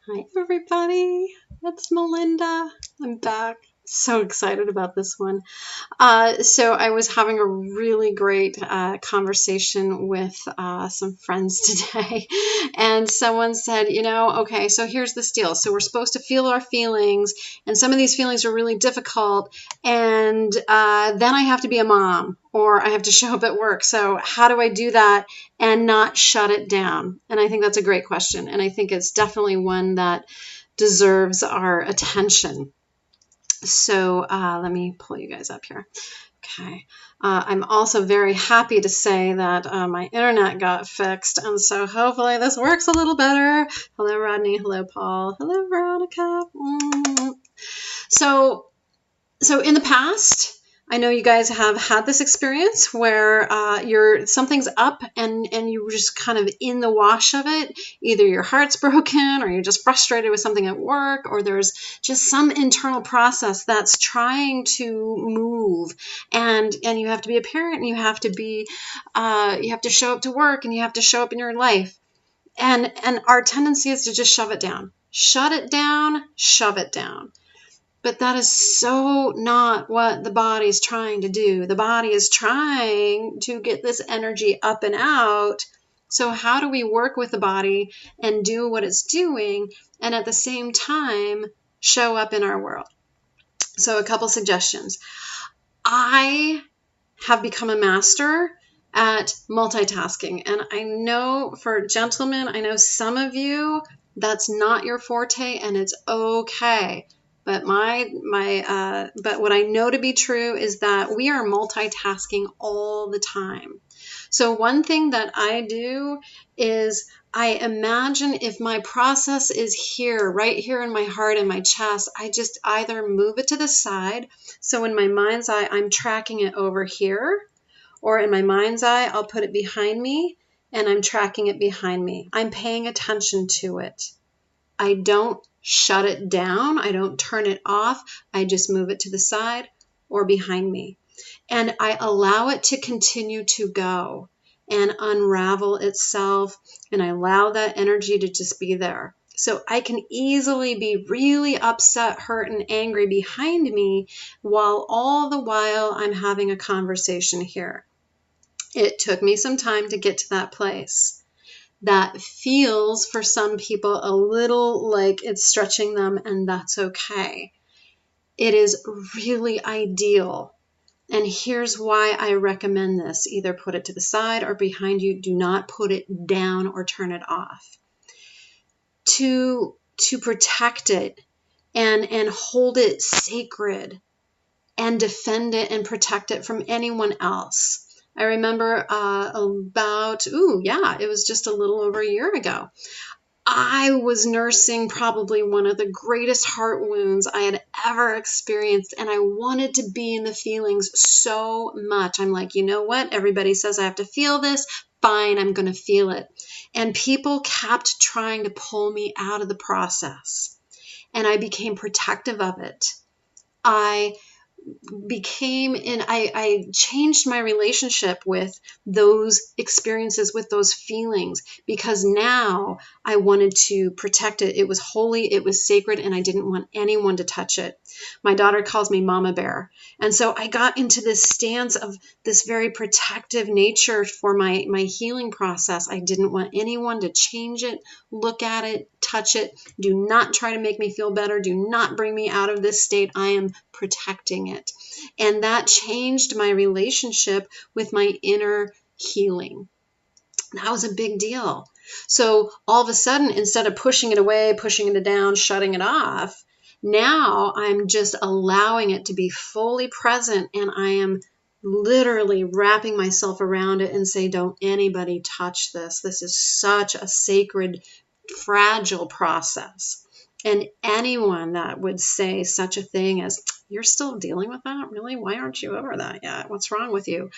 Hi, everybody. It's Melinda. I'm back. So excited about this one. So I was having a really great conversation with some friends today, and someone said, okay, so here's the deal. So we're supposed to feel our feelings, and some of these feelings are really difficult, and then I have to be a mom, or I have to show up at work. So how do I do that and not shut it down? And I think that's a great question, and I think it's definitely one that deserves our attention. So let me pull you guys up here. Okay. I'm also very happy to say that my internet got fixed, and so hopefully this works a little better. Hello, Rodney. Hello, Paul. Hello, Veronica. So in the past, I know you guys have had this experience where something's up and you're just kind of in the wash of it. Either your heart's broken, or you're just frustrated with something at work, or there's just some internal process that's trying to move, and you have to be a parent, and you have to show up to work, and you have to show up in your life, and our tendency is to just shove it down, shut it down, shove it down. But that is so not what the body's trying to do. The body is trying to get this energy up and out. So how do we work with the body and do what it's doing, and at the same time show up in our world? So a couple suggestions. I have become a master at multitasking. And I know for gentlemen, I know some of you, that's not your forte, and it's okay. But but what I know to be true is that we are multitasking all the time. So one thing that I do is I imagine if my process is here, right here in my heart and my chest, I just either move it to the side. So in my mind's eye, I'm tracking it over here, or in my mind's eye, I'll put it behind me and I'm tracking it behind me. I'm paying attention to it. I don't shut it down. I don't turn it off. I just move it to the side or behind me. And I allow it to continue to go and unravel itself. And I allow that energy to just be there. So I can easily be really upset, hurt, and angry behind me, while all the while I'm having a conversation here. It took me some time to get to that place. That feels for some people a little like it's stretching them, and that's okay. It is really ideal. And here's why I recommend this. Either put it to the side or behind you. Do not put it down or turn it off. To protect it and hold it sacred and defend it and protect it from anyone else. I remember it was just a little over a year ago. I was nursing probably one of the greatest heart wounds I had ever experienced, and I wanted to be in the feelings so much. I'm like, you know what? Everybody says I have to feel this. Fine, I'm going to feel it. And people kept trying to pull me out of the process, and I became protective of it. I changed my relationship with those experiences, with those feelings, because now I wanted to protect it. It was holy, it was sacred, and I didn't want anyone to touch it. My daughter calls me Mama Bear. And so I got into this stance of this very protective nature for my healing process. I didn't want anyone to change it, look at it, touch it. Do not try to make me feel better. Do not bring me out of this state. I am protecting it. And that changed my relationship with my inner healing. That was a big deal. So all of a sudden, instead of pushing it away, pushing it down, shutting it off, now I'm just allowing it to be fully present, and I am literally wrapping myself around it and say, don't anybody touch this. This is such a sacred, fragile process. And anyone that would say such a thing as, you're still dealing with that? Really? Why aren't you over that yet? What's wrong with you?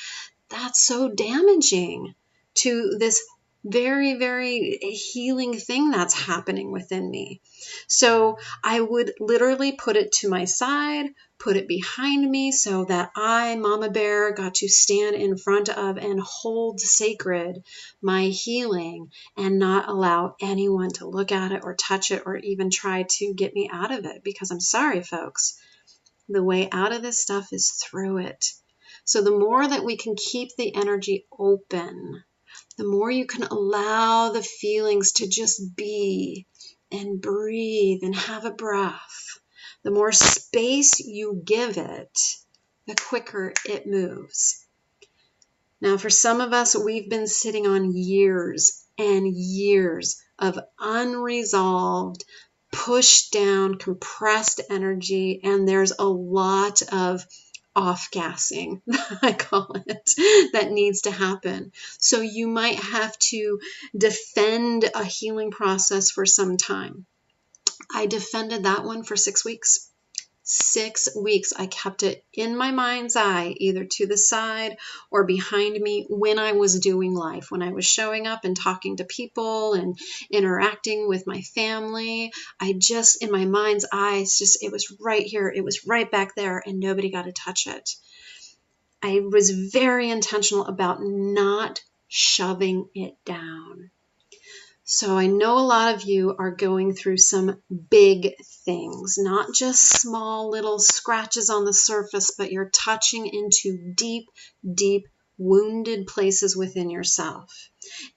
That's so damaging to this very, very healing thing that's happening within me. So I would literally put it to my side, put it behind me so that I, Mama Bear, got to stand in front of and hold sacred my healing and not allow anyone to look at it or touch it or even try to get me out of it. Because I'm sorry, folks, the way out of this stuff is through it. So the more that we can keep the energy open, the more you can allow the feelings to just be and breathe and have a breath, the more space you give it, the quicker it moves. Now, for some of us, we've been sitting on years and years of unresolved, pushed down, compressed energy, and there's a lot of off-gassing, I call it, that needs to happen. So you might have to defend a healing process for some time. I defended that one for 6 weeks. 6 weeks. I kept it in my mind's eye, either to the side or behind me when I was doing life, when I was showing up and talking to people and interacting with my family. I just, in my mind's eyes, it was right here. It was right back there and nobody got to touch it. I was very intentional about not shoving it down. So I know a lot of you are going through some big things, not just small little scratches on the surface, but you're touching into deep, deep, wounded places within yourself.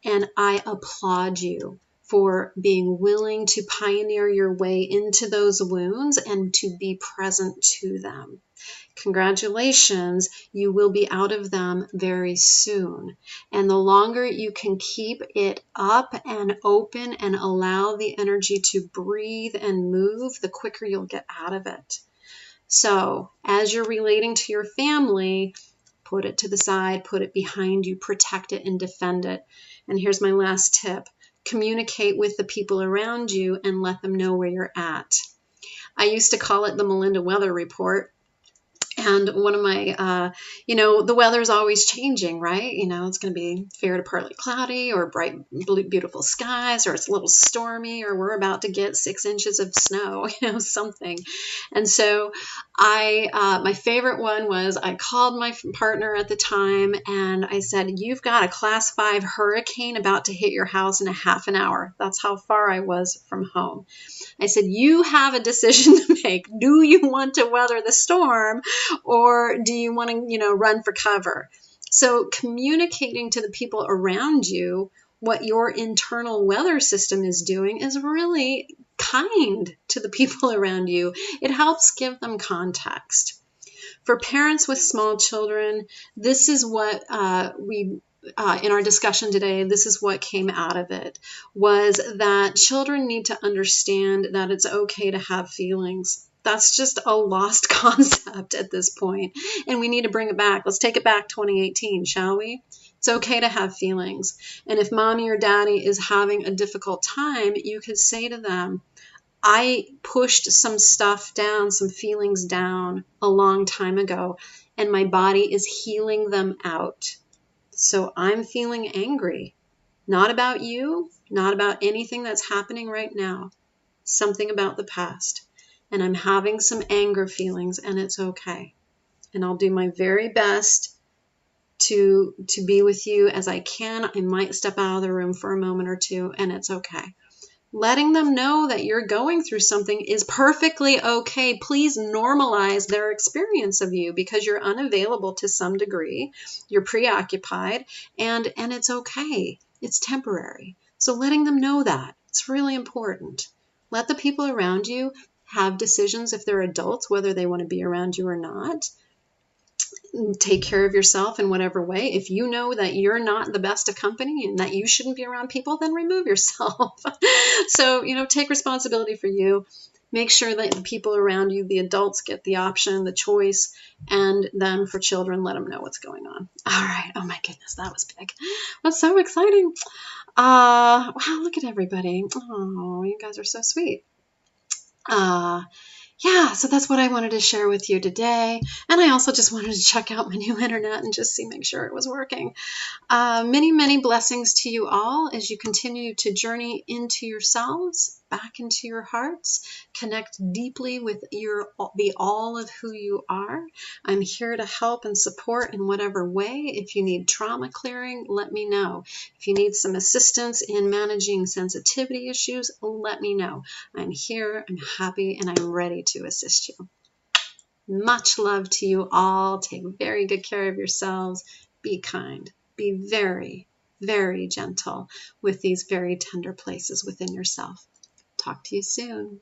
And I applaud you for being willing to pioneer your way into those wounds and to be present to them. Congratulations, you will be out of them very soon. And the longer you can keep it up and open and allow the energy to breathe and move, the quicker you'll get out of it. So as you're relating to your family, put it to the side, put it behind you, protect it and defend it. And here's my last tip. Communicate with the people around you and let them know where you're at. I used to call it the Melinda Weather Report. And one of my, the weather's always changing, right? It's going to be fair to partly cloudy or bright, beautiful skies, or it's a little stormy, or we're about to get 6 inches of snow, something. And so my favorite one was I called my partner at the time and I said, you've got a class 5 hurricane about to hit your house in a half an hour. That's how far I was from home. I said, you have a decision to make. Do you want to weather the storm or do you want to, run for cover? So communicating to the people around you what your internal weather system is doing is really kind to the people around you. It helps give them context. For parents with small children, this is what in our discussion today, this is what came out of it, was that children need to understand that it's okay to have feelings. That's just a lost concept at this point, and we need to bring it back. Let's take it back 2018, shall we? It's okay to have feelings. And if mommy or daddy is having a difficult time, you could say to them, I pushed some stuff down, some feelings down a long time ago, and my body is healing them out. So I'm feeling angry, not about you, not about anything that's happening right now, something about the past. And I'm having some anger feelings and it's okay. And I'll do my very best to be with you as I can. I might step out of the room for a moment or two and it's okay. Letting them know that you're going through something is perfectly okay. Please normalize their experience of you because you're unavailable to some degree. You're preoccupied and it's okay. It's temporary. So letting them know that, it's really important. Let the people around you have decisions if they're adults, whether they want to be around you or not. Take care of yourself in whatever way. If you know that you're not the best of company and that you shouldn't be around people, then remove yourself. So, take responsibility for you. Make sure that the people around you, the adults, get the option, the choice, and then for children, let them know what's going on. All right. Oh my goodness, that was big. That's so exciting. Wow, look at everybody. Oh, you guys are so sweet. Yeah, so that's what I wanted to share with you today. And I also just wanted to check out my new internet and just make sure it was working. Many, many blessings to you all as you continue to journey into yourselves back into your hearts, connect deeply with the all of who you are. I'm here to help and support in whatever way. If you need trauma clearing, let me know. If you need some assistance in managing sensitivity issues, let me know. I'm here, I'm happy, and I'm ready to assist you. Much love to you all. Take very good care of yourselves. Be kind. Be very, very gentle with these very tender places within yourself. Talk to you soon.